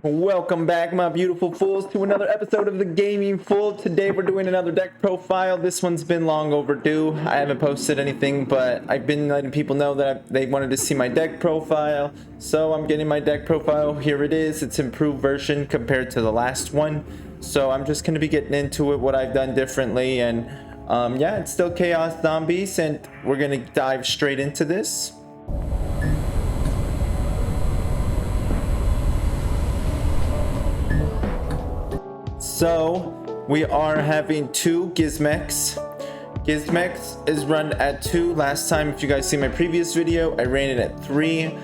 Welcome back, my beautiful fools, to another episode of the Gaming Fool. Today we're doing another deck profile. This one's been long overdue. I haven't posted anything, but I've been letting people know that they wanted to see my deck profile. So I'm getting my deck profile. Here it is. It's improved version compared to the last one. So I'm just going to be getting into it, what I've done differently. And yeah, it's still Chaos Zombies, and we're going to dive straight into this. So we are having two Gizmecs. Gizmecs is run at 2. Last time, if you guys see my previous video, I ran it at 3.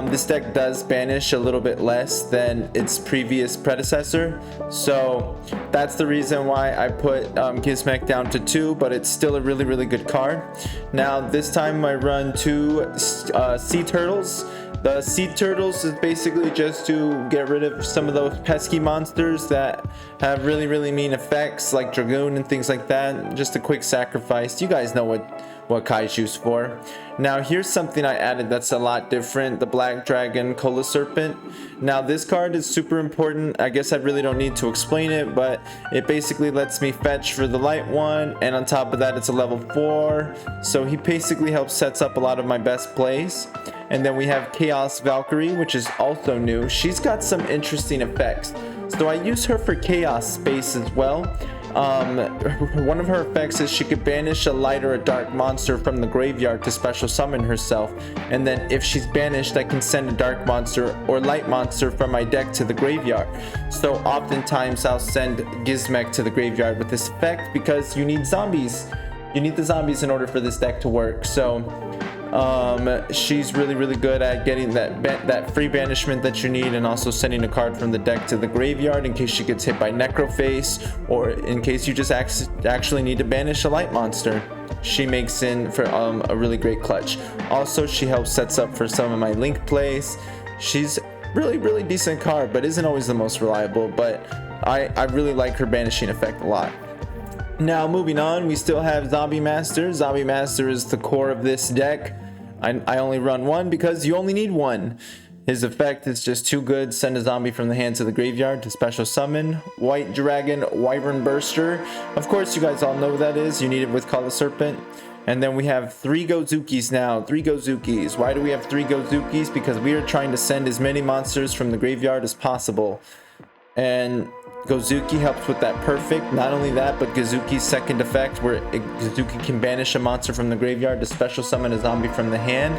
This deck does banish a little bit less than its previous predecessor, so that's the reason why I put Gizmec down to 2, but it's still a really good card. Now this time I run 2 Sea Turtles. The Sea Turtles is basically just to get rid of some of those pesky monsters that have really mean effects, like Dragoon and things like that. Just a quick sacrifice. You guys know what Kaiju's for. Now here's something I added that's a lot different: the Black Dragon Cola Serpent. Now this card is super important. I guess I really don't need to explain it, but it basically lets me fetch for the light one, and on top of that it's a level 4, so he basically helps sets up a lot of my best plays. And then we have Chaos Valkyrie, which is also new. She's got some interesting effects, so I use her for Chaos Space as well. One of her effects is she could banish a light or a dark monster from the graveyard to special summon herself, and then if she's banished, I can send a dark monster or light monster from my deck to the graveyard. So oftentimes I'll send Gizmek to the graveyard with this effect because you need zombies. You need the zombies in order for this deck to work. So she's really good at getting that free banishment that you need, and also sending a card from the deck to the graveyard in case she gets hit by Necroface, or in case you just actually need to banish a light monster. She makes in for a really great clutch. Also, she helps sets up for some of my link plays. She's really decent card, but isn't always the most reliable, but I really like her banishing effect a lot. Now moving on, we still have Zombie Master. Zombie Master is the core of this deck. I only run one because you only need one. His effect is just too good. Send a zombie from the hand to the graveyard to special summon. White Dragon Wyvern Burster. Of course, you guys all know what that is. You need it with Call the Serpent. And then we have 3 Gozukis now. 3 Gozukis. Why do we have 3 Gozukis? Because we are trying to send as many monsters from the graveyard as possible. And Gozuki helps with that perfect. Not only that, but Gozuki's second effect, where Gozuki can banish a monster from the graveyard to special summon a zombie from the hand.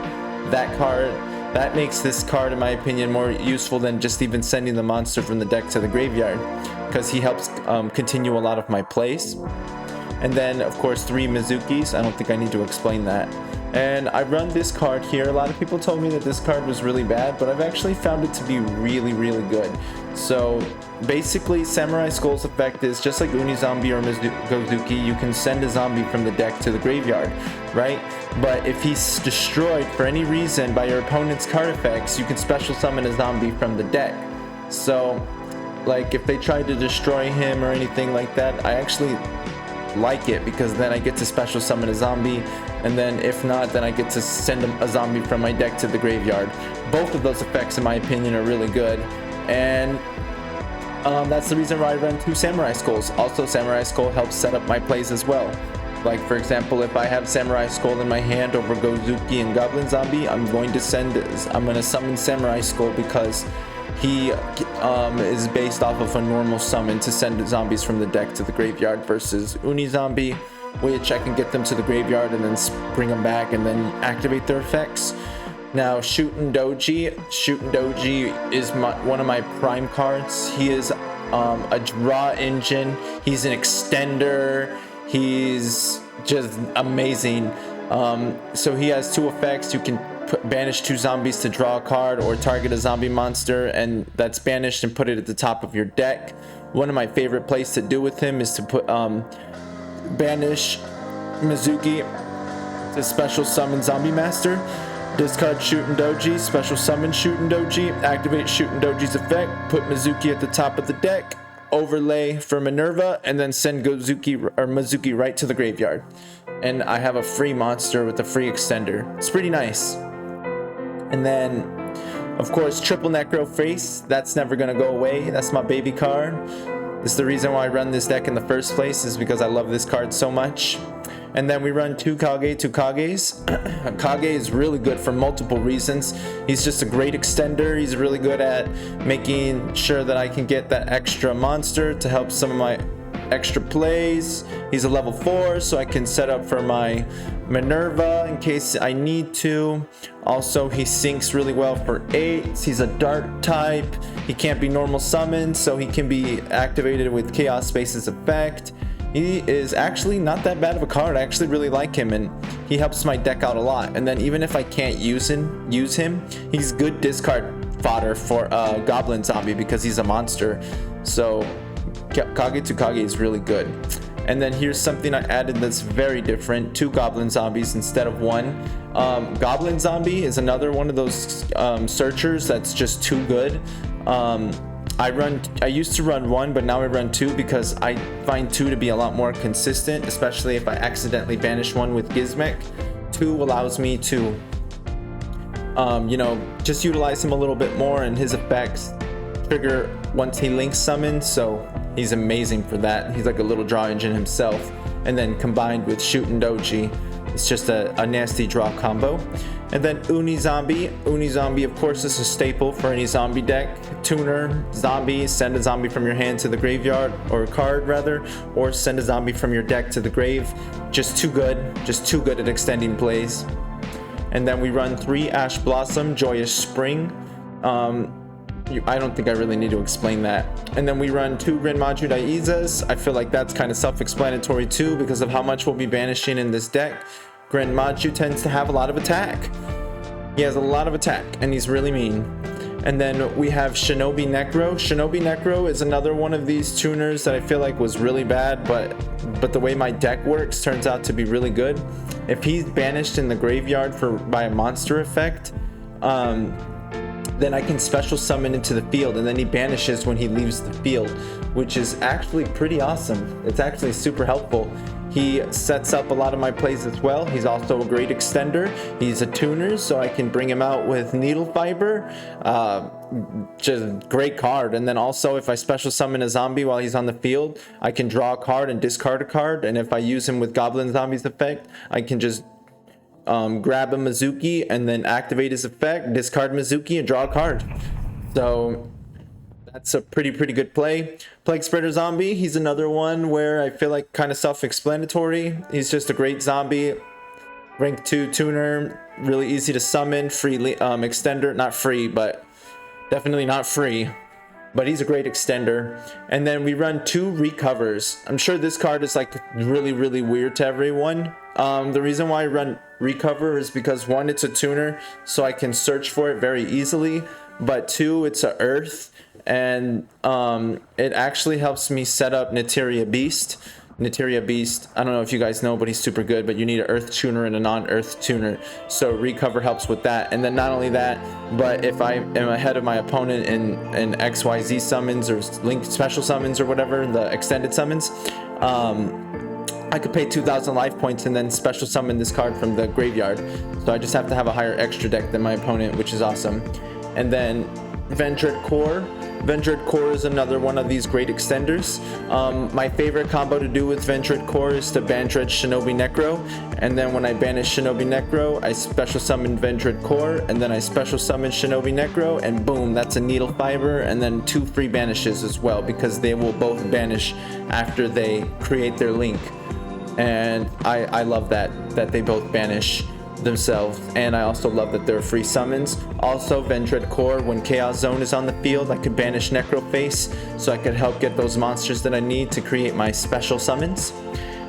That makes this card, in my opinion, more useful than just even sending the monster from the deck to the graveyard, because he helps continue a lot of my plays. And then, of course, 3 Mizukis. I don't think I need to explain that. And I run this card here. A lot of people told me that this card was really bad, but I've actually found it to be really good. So basically, Samurai Skull's effect is just like Unizombie or Gozuki. You can send a zombie from the deck to the graveyard, right? But if he's destroyed for any reason by your opponent's card effects, you can special summon a zombie from the deck. So like if they tried to destroy him or anything like that, I actually like it, because then I get to special summon a zombie, and then if not, then I get to send a zombie from my deck to the graveyard. Both of those effects, in my opinion, are really good, and that's the reason why I run 2 Samurai Skulls. Also, Samurai Skull helps set up my plays as well. Like, for example, if I have Samurai Skull in my hand over Gozuki and Goblin Zombie, I'm going to summon Samurai Skull, because he is based off of a normal summon to send zombies from the deck to the graveyard, versus Unizombie, which I can get them to the graveyard and then bring them back and then activate their effects. Now, Shootin' Doji. Shootin' Doji is one of my prime cards. He is a draw engine. He's an extender. He's just amazing. So he has 2 effects. You can banish 2 zombies to draw a card, or target a zombie monster and that's banished and put it at the top of your deck. One of my favorite plays to do with him is to put banish Mizuki to special summon Zombie Master, discard Shootin' Doji, special summon Shootin' Doji, activate Shootin' Doji's effect, put Mizuki at the top of the deck, overlay for Minerva, and then send Mizuki right to the graveyard. And I have a free monster with a free extender. It's pretty nice. And then Of course, triple Necroface, that's never gonna go away. That's my baby card. This is the reason why I run this deck in the first place, is because I love this card so much. And then we run two Kages. Kage is really good for multiple reasons. He's just a great extender. He's really good at making sure that I can get that extra monster to help some of my extra plays. He's a level 4, so I can set up for my Minerva in case I need to. Also, he syncs really well for 8s. He's a dark type. He can't be normal summoned, so he can be activated with Chaos Space's effect. He is actually not that bad of a card. I actually really like him, and he helps my deck out a lot. And then even if I can't use him, he's good discard fodder for Goblin Zombie because he's a monster. So Kage to Kage is really good. And then here's something I added that's very different: 2 Goblin Zombies instead of 1. Goblin Zombie is another one of those searchers that's just too good. I used to run 1, but now I run 2 because I find 2 to be a lot more consistent, especially if I accidentally banish 1 with Gizmek. 2 allows me to just utilize him a little bit more, and his effects trigger once he links summons, so he's amazing for that. He's like a little draw engine himself. And then combined with Shoot and Doji, it's just a nasty draw combo. And then Uni Zombie, of course, is a staple for any zombie deck. Tuner, zombie, send a zombie from your hand to the graveyard, or card rather, or send a zombie from your deck to the grave. Just too good at extending plays. And then we run 3 Ash Blossom, Joyous Spring. I don't think I really need to explain that. And then we run 2 Grenmaju Daizas. I feel like that's kind of self-explanatory too, because of how much we'll be banishing in this deck. Grenmaju tends to have a lot of attack. He has a lot of attack, and he's really mean. And then we have Shinobi Necro. Shinobi Necro is another one of these tuners that I feel like was really bad, but the way my deck works turns out to be really good. If he's banished in the graveyard by a monster effect, then I can special summon into the field, and then he banishes when he leaves the field, which is actually pretty awesome. It's actually super helpful. He sets up a lot of my plays as well. He's also a great extender. He's a tuner, so I can bring him out with Needle Fiber. Just great card. And then also, if I special summon a zombie while he's on the field, I can draw a card and discard a card. And if I use him with Goblin Zombie's effect, I can just grab a Mizuki and then activate his effect, discard Mizuki, and draw a card. So that's a pretty good play. Plague Spreader Zombie, he's another one where I feel like kind of self-explanatory. He's just a great zombie, rank 2 tuner, really easy to summon, free extender, not free, but definitely not free, but he's a great extender. And then we run 2 Recovers. I'm sure this card is like really weird to everyone. The reason why I run Recover is because 1, it's a tuner, so I can search for it very easily, but 2, it's a earth, and it actually helps me set up Neteria Beast. Neteria Beast, I don't know if you guys know, but he's super good, but you need an earth tuner and a non-earth tuner, so Recover helps with that. And then not only that, but if I am ahead of my opponent in XYZ summons or linked special summons or whatever, the extended summons, I could pay 2,000 life points and then special summon this card from the graveyard. So I just have to have a higher extra deck than my opponent, which is awesome. And then Vendred Core. Vendred Core is another one of these great extenders. My favorite combo to do with Vendred Core is to Bandred Shinobi Necro. And then when I banish Shinobi Necro, I special summon Vendred Core, and then I special summon Shinobi Necro, and boom, that's a Needle Fiber, and then 2 free banishes as well, because they will both banish after they create their link. And I love that they both banish themselves, and I also love that they're free summons. Also, Vendred Core, when Chaos Zone is on the field, I could banish Necroface, so I could help get those monsters that I need to create my special summons.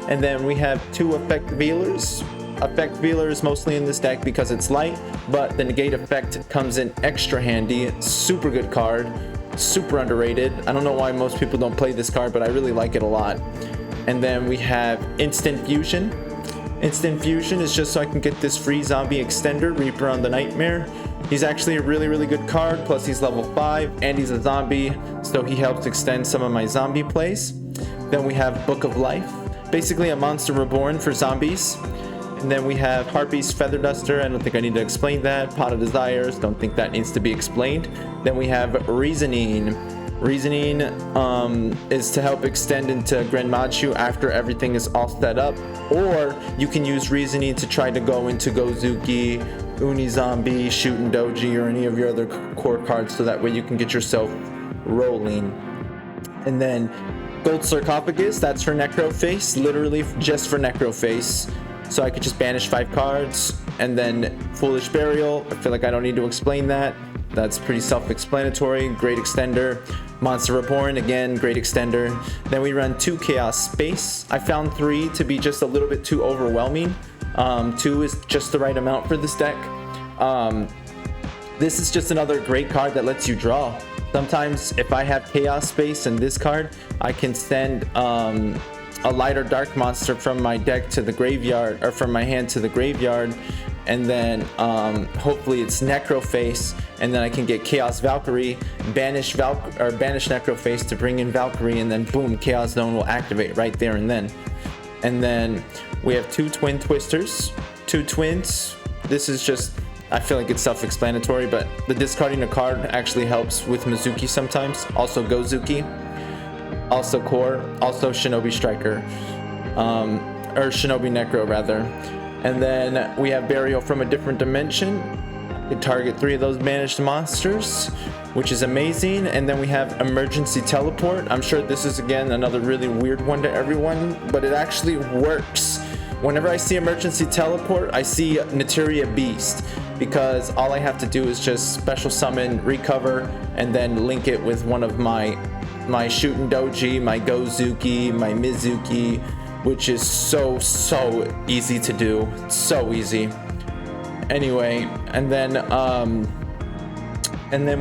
And then we have 2 Effect Veilers. Effect Veeler is mostly in this deck because it's light, but the negate effect comes in extra handy. Super good card, super underrated. I don't know why most people don't play this card, but I really like it a lot. And then we have Instant Fusion. Instant Fusion is just so I can get this free zombie extender, Reaper on the Nightmare. He's actually a really good card, plus he's level 5, and he's a zombie, so he helps extend some of my zombie plays. Then we have Book of Life, basically a Monster Reborn for zombies. And then we have Harpy's Feather Duster. I don't think I need to explain that. Pot of Desires. Don't think that needs to be explained. Then we have Reasoning. Reasoning is to help extend into Grenmachu after everything is all set up. Or you can use Reasoning to try to go into Gozuki, Unizombie, Shootin' Doji, or any of your other core cards, so that way you can get yourself rolling. And then Gold Sarcophagus, that's for Necroface, literally just for Necroface. So I could just banish 5 cards. And then Foolish Burial, I feel like I don't need to explain that. That's pretty self-explanatory. Great extender. Monster Reborn, again, great extender. Then we run 2 Chaos Space. I found 3 to be just a little bit too overwhelming. 2 is just the right amount for this deck. This is just another great card that lets you draw. Sometimes if I have Chaos Space and this card, I can send a light or dark monster from my deck to the graveyard, or from my hand to the graveyard, and then hopefully it's Necroface, and then I can get Chaos Valkyrie, banish Necroface to bring in Valkyrie, and then boom, Chaos Zone will activate right there and then. And then we have 2 Twin Twisters, 2 twins. This is just, I feel like it's self-explanatory, but the discarding a card actually helps with Mizuki sometimes. Also Gozuki, also Core, also Shinobi Striker, or Shinobi Necro rather. And then we have Burial from a Different Dimension. You target 3 of those banished monsters, which is amazing. And then we have Emergency Teleport. I'm sure this is, again, another really weird one to everyone, but it actually works. Whenever I see Emergency Teleport, I see Materia Beast, because all I have to do is just special summon, recover, and then link it with one of my Shootin' Doji, my Gozuki, my Mizuki, which is so easy to do. So easy. Anyway, and then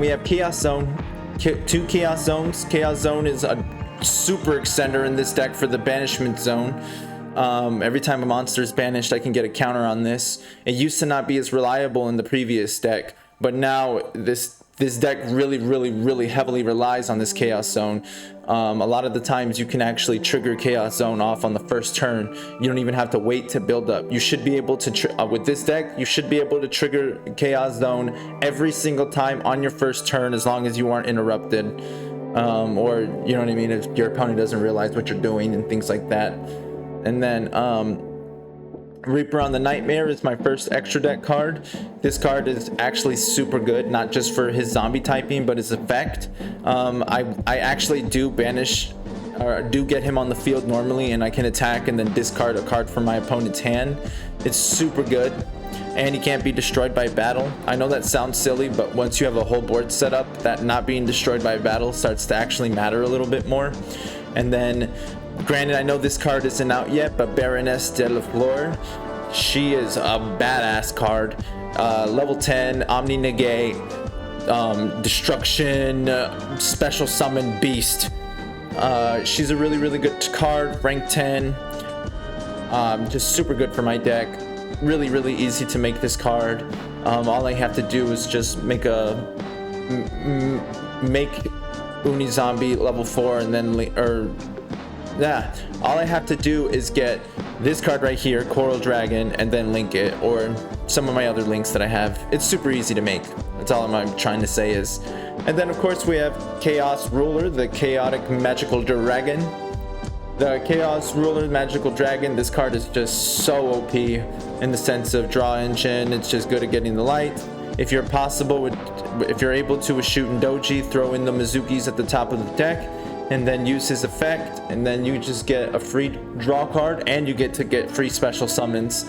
we have Chaos Zone. 2 Chaos Zones. Chaos Zone is a super extender in this deck for the Banishment Zone. Every time a monster is banished, I can get a counter on this. It used to not be as reliable in the previous deck, but now this deck really heavily relies on this Chaos Zone. A lot of the times you can actually trigger Chaos Zone off on the first turn. You don't even have to wait to build up. You should be able to, with this deck, you should be able to trigger Chaos Zone every single time on your first turn, as long as you aren't interrupted. Or, you know what I mean, if your opponent doesn't realize what you're doing and things like that. And then Reaper on the Nightmare is my first extra deck card. This card is actually super good, not just for his zombie typing, but his effect. I actually do banish, or do get him on the field normally, and I can attack and then discard a card from my opponent's hand. It's super good, and he can't be destroyed by battle. I know that sounds silly, but once you have a whole board set up, that not being destroyed by battle starts to actually matter a little bit more. And then, granted, I know this card isn't out yet, but Baroness de la Fleur, she is a badass card. Level 10, Omni Negate, Destruction, Special Summon Beast. She's a really good card, rank 10. Just super good for my deck. Really easy to make this card. All I have to do is just make Unizombie level 4, and then all I have to do is get this card right here, Coral Dragon, and then link it, or some of my other links that I have. It's super easy to make. That's all I'm trying to say is. And then of course we have Chaos Ruler, the Chaotic Magical Dragon. The Chaos Ruler Magical Dragon, this card is just so OP in the sense of draw engine. It's just good at getting the light. If you're able to, with Shootin' Doji, throw in the Mizukis at the top of the deck, and then use his effect, and then you just get a free draw card, and you get to get free special summons.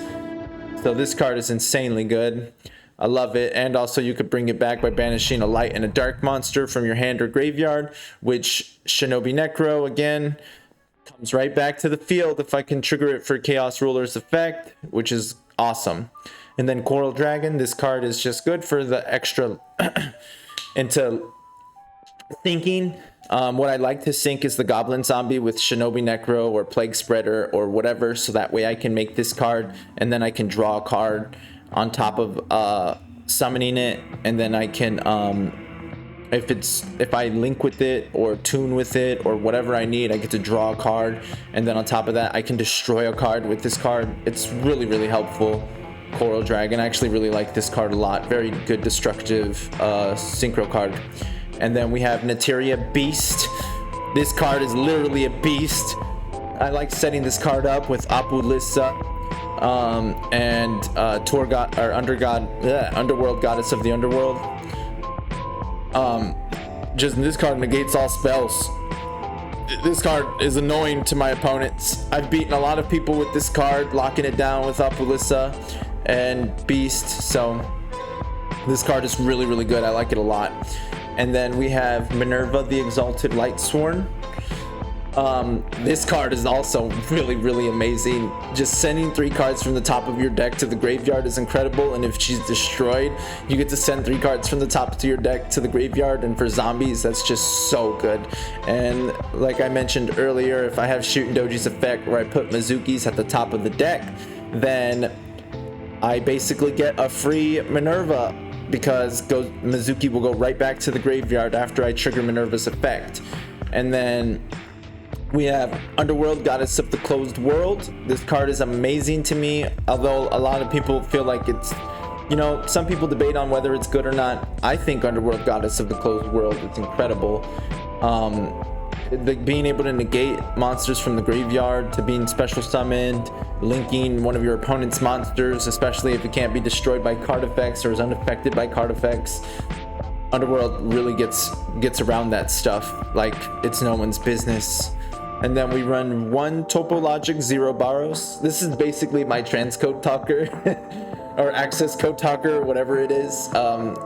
So this card is insanely good. I love it. And also you could bring it back by banishing a light and a dark monster from your hand or graveyard, which Shinobi Necro, again, comes right back to the field if I can trigger it for Chaos Ruler's effect, which is awesome. And then Coral Dragon, this card is just good for the extra into thinking. What I like to sync is the Goblin Zombie with Shinobi Necro or Plague Spreader or whatever, so that way I can make this card and then I can draw a card on top of summoning it, and then I can if I link with it or tune with it or whatever I need, I get to draw a card, and then on top of that I can destroy a card with this card. It's really, really helpful. Coral Dragon, I actually really like this card a lot. Very good destructive synchro card. And then we have Neteria Beast. This card is literally a beast. I like setting this card up with Apulissa and Torgod or Underworld Goddess of the Underworld. Just this card negates all spells. This card is annoying to my opponents. I've beaten a lot of people with this card, locking it down with Apulissa and Beast. So this card is really, really good. I like it a lot. And then we have Minerva, the Exalted Lightsworn. This card is also really, really amazing. Just sending 3 cards from the top of your deck to the graveyard is incredible, and if she's destroyed, you get to send 3 cards from the top to your deck to the graveyard. And for zombies, that's just so good. And like I mentioned earlier, if I have Shooting Doji's effect where I put Mizuki's at the top of the deck, then I basically get a free Minerva, because Mizuki will go right back to the graveyard after I trigger Minerva's effect. And then we have Underworld Goddess of the Closed World. This card is amazing to me, although a lot of people feel like it's, you know, some people debate on whether it's good or not. I think Underworld Goddess of the Closed World is incredible. Being able to negate monsters from the graveyard to being special summoned, linking one of your opponent's monsters, especially if it can't be destroyed by card effects or is unaffected by card effects. Underworld really gets around that stuff like it's no one's business. And then we run 1 Topologic 0 Barrows. This is basically my transcode talker or access code talker, whatever it is,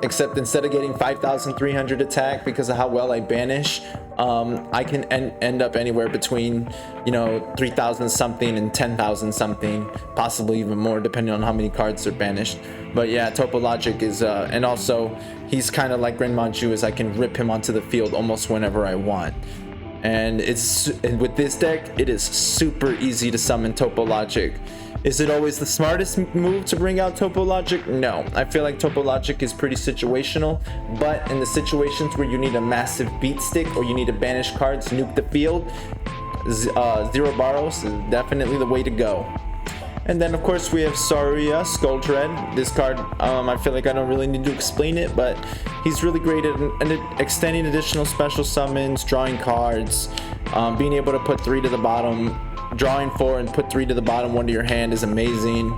except instead of getting 5,300 attack because of how well I banish, I can end up anywhere between, you know, 3,000 something and 10,000 something, possibly even more depending on how many cards are banished. But yeah, Topologic is and also he's kind of like Renmanju, as I can rip him onto the field almost whenever I want. And with this deck, it is super easy to summon Topologic. Is it always the smartest move to bring out Topologic? No. I feel like Topologic is pretty situational, but in the situations where you need a massive beat stick or you need to banish cards, nuke the field, 0 Barrows is definitely the way to go. And then of course we have Saria, Skull Dread. This card, I feel like I don't really need to explain it, but he's really great at extending additional special summons, drawing cards, being able to put 3 to the bottom, drawing 4 and put 3 to the bottom, 1 to your hand is amazing.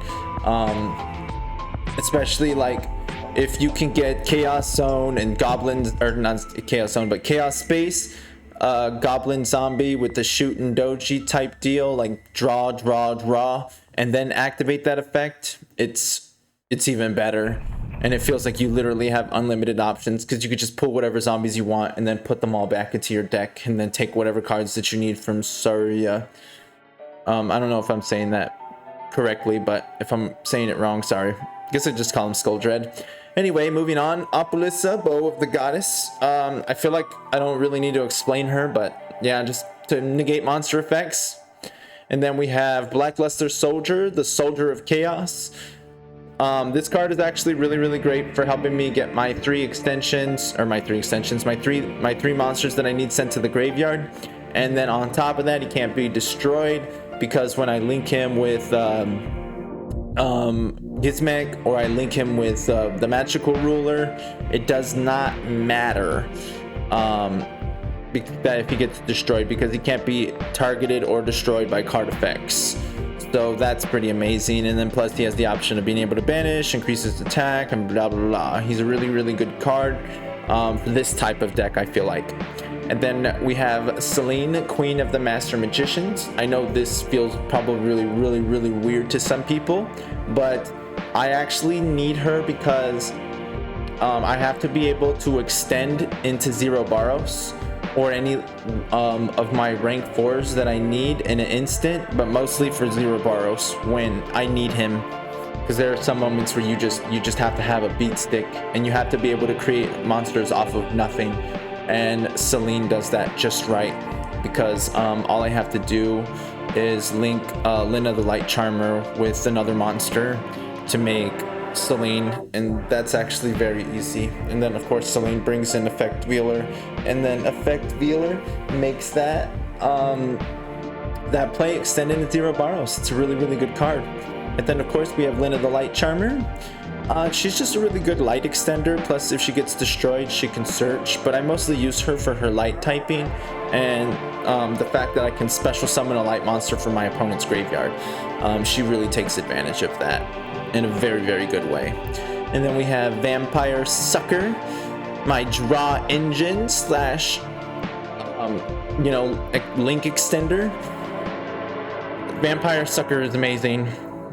Especially like if you can get Chaos Zone and Goblins, or not Chaos Zone, but Chaos Space, Goblin Zombie with the Shootin' Doji type deal, like draw, and then activate that effect, it's even better. And it feels like you literally have unlimited options, because you could just pull whatever zombies you want and then put them all back into your deck and then take whatever cards that you need from Saria. I don't know if I'm saying that correctly, but if I'm saying it wrong, sorry. I guess I just call him Skull Dread. Anyway, moving on. Apulissa, Bow of the Goddess. I feel like I don't really need to explain her, but yeah, just to negate monster effects. And then we have Blackluster Soldier, the Soldier of Chaos. This card is actually really, really great for helping me get my three monsters that I need sent to the graveyard. And then on top of that, he can't be destroyed, because when I link him with Gizmek, or I link him with the Magical Ruler, it does not matter that if he gets destroyed, because he can't be targeted or destroyed by card effects. So that's pretty amazing. And then plus he has the option of being able to banish, increase his attack, and blah blah blah. He's a really, really good card for this type of deck, I feel like. And then we have Selene, Queen of the Master Magicians. I know this feels probably really, really, really weird to some people, but I actually need her because I have to be able to extend into 0 Barrows or any of my rank 4s that I need in an instant, but mostly for 0 Barrows when I need him, because there are some moments where you just have to have a beat stick and you have to be able to create monsters off of nothing. And Selene does that just right, because all I have to do is link Lina the Light Charmer with another monster to make Celine, and that's actually very easy. And then of course Celine brings in Effect Wheeler, and then Effect Wheeler makes that that play extend into 0 Barrows. It's a really good card. And then of course we have Lina the Light Charmer. She's just a really good light extender, plus if she gets destroyed she can search, but I mostly use her for her light typing and the fact that I can special summon a light monster from my opponent's graveyard. She really takes advantage of that in a very good way. And then we have Vampire Sucker, my draw engine slash you know, link extender. Vampire Sucker is amazing.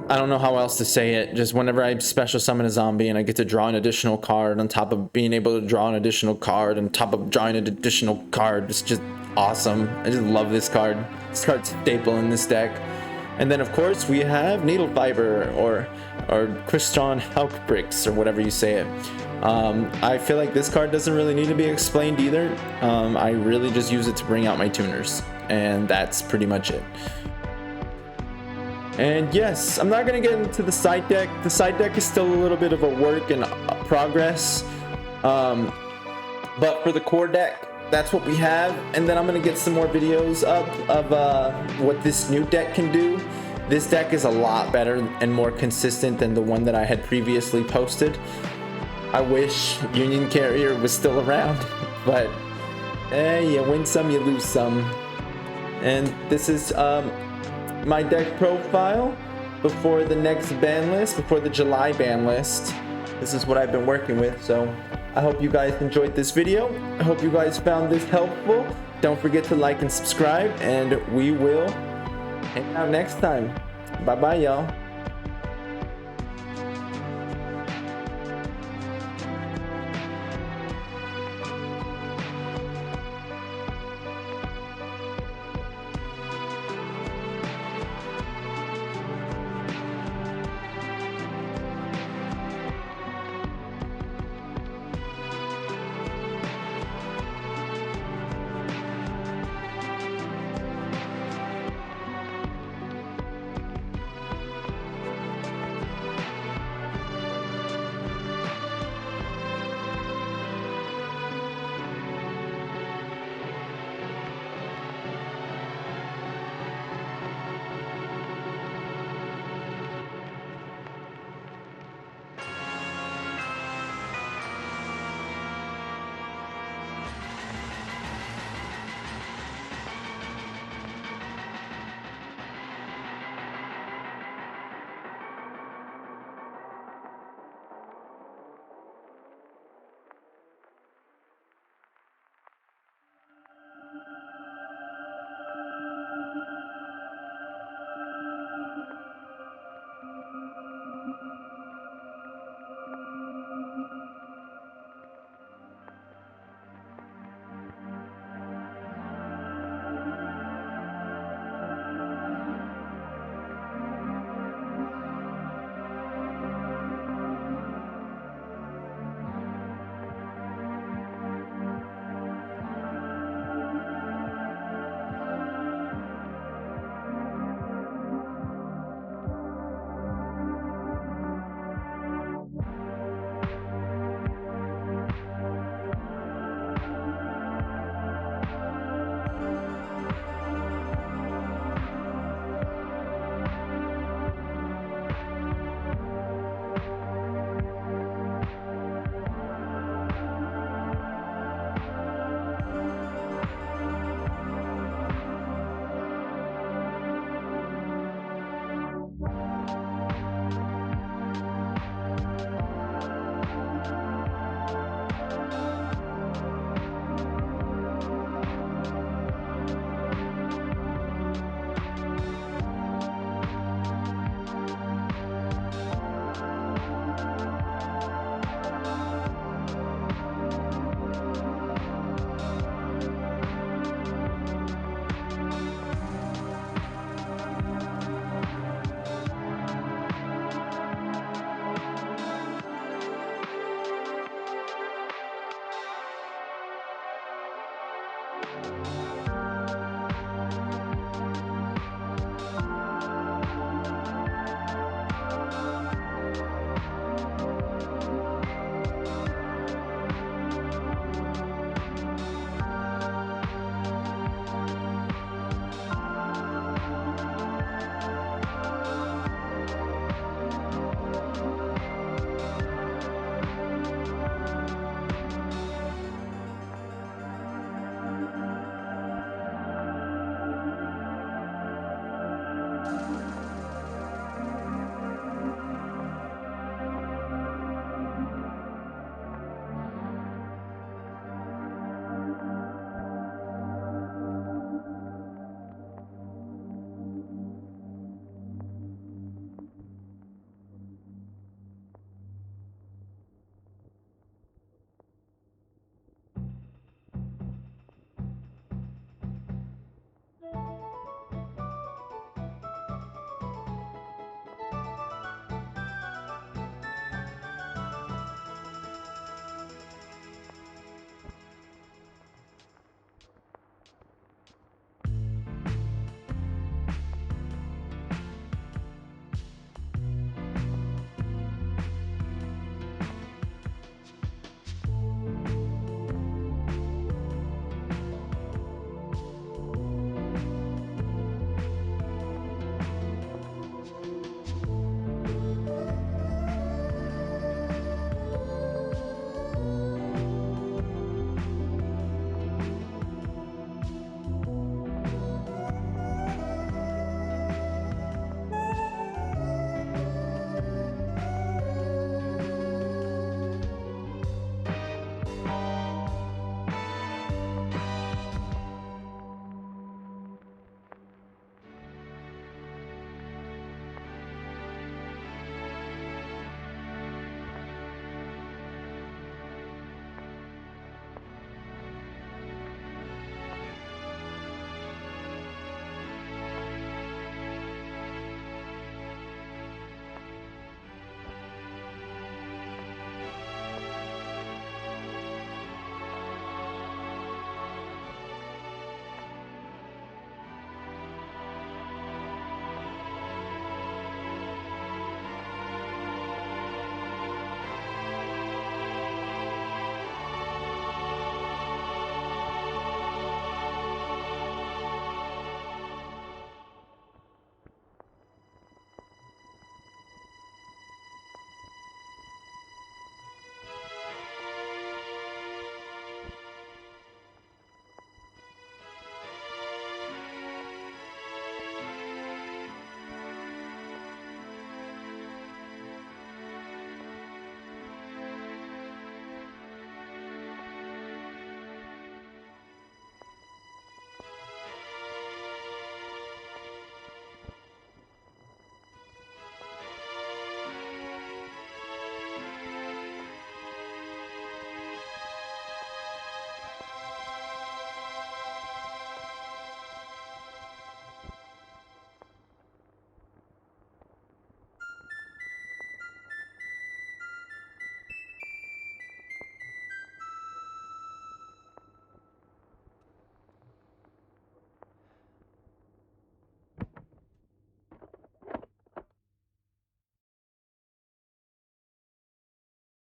I don't know how else to say it. Just whenever I special summon a zombie and I get to draw an additional card on top of being able to draw an additional card on top of drawing an additional card, it's just awesome. I just love this card. This card's staple in this deck. And then of course we have Needle Fiber or Crystron Hulk Bricks or whatever you say it. I feel like this card doesn't really need to be explained either. I really just use it to bring out my tuners, and that's pretty much it. And yes, I'm not going to get into the side deck. The side deck is still a little bit of a work in progress. But for the core deck, that's what we have. And then I'm going to get some more videos up of what this new deck can do. This deck is a lot better and more consistent than the one that I had previously posted. I wish Union Carrier was still around, but you win some, you lose some. And this is my deck profile before the next ban list, before the July ban list. This is what I've been working with, so I hope you guys enjoyed this video. I hope you guys found this helpful. Don't forget to like and subscribe, and we will hang out next time. Bye bye, y'all.